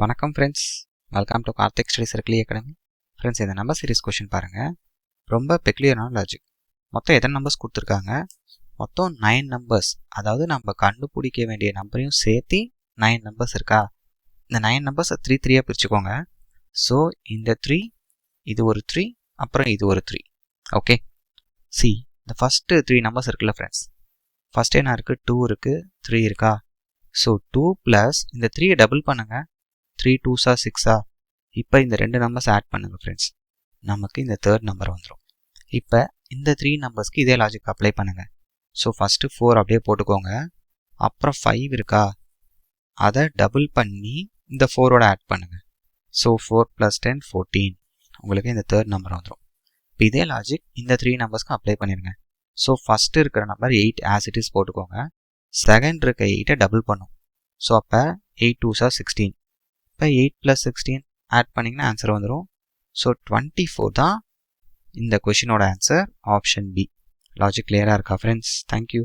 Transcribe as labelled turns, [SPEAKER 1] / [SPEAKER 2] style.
[SPEAKER 1] வணக்கம் friends, welcome to Karthik study circle academy. Friends, இந்த number series question பாருங்கள். ரொம்ப பெக்லியரான லாஜிக். மொத்தம் எத்தனை நம்பர்ஸ் கொடுத்துருக்காங்க? மொத்தம் 9 நம்பர்ஸ். அதாவது நம்ம கண்டுபிடிக்க வேண்டிய நம்பரையும் சேர்த்து 9 நம்பர்ஸ் இருக்கா? இந்த 9 நம்பர்ஸை 3 பிரிச்சுக்கோங்க. ஸோ இந்த 3, இது ஒரு 3, அப்புறம் இது ஒரு 3. ஓகே, சி இந்த ஃபஸ்ட்டு 3 நம்பர்ஸ் இருக்குல்ல ஃப்ரெண்ட்ஸ். ஃபஸ்ட் என்ன இருக்குது? 2 இருக்குது, 3 இருக்கா? ஸோ 2 ப்ளஸ் இந்த 3 டபுள் பண்ணுங்கள். 3 2s 6. இப்போ இந்த 2 நம்பர்ஸ் ஆட் பண்ணுங்க ஃப்ரெண்ட்ஸ். நமக்கு இந்த தேர்ட் நம்பர் வந்துடும். இப்போ இந்த 3 நம்பர்ஸ்க்கு இதே லாஜிக் அப்ளை பண்ணுங்க. ஸோ ஃபஸ்ட்டு 4 அப்படியே போட்டுக்கோங்க. அப்புறம் 5 இருக்கா, அதை டபுள் பண்ணி இந்த 4ஓட ஆட் பண்ணுங்க. ஸோ 4 + 10 14. உங்களுக்கு இந்த தேர்ட் நம்பர் வந்துடும். இப்போ இதே லாஜிக் இந்த 3 நம்பர்ஸ்க்கு அப்ளை பண்ணிடுங்க. ஸோ ஃபஸ்ட்டு இருக்கிற நம்பர் 8 ஆஸ் இட் இஸ் போட்டுக்கோங்க. செகண்ட் இருக்க 8-ஐ டபுள் பண்ணும். ஸோ அப்போ 8 2s 16. இப்போ 8 + 16 ஆட் பண்ணிங்கன்னா ஆன்சர் வந்துடும். ஸோ 24 தான் இந்த கொஷினோட ஆன்சர், ஆப்ஷன் பி. லாஜிக் கிளியராக இருக்கா ஃப்ரெண்ட்ஸ்? தேங்க்யூ.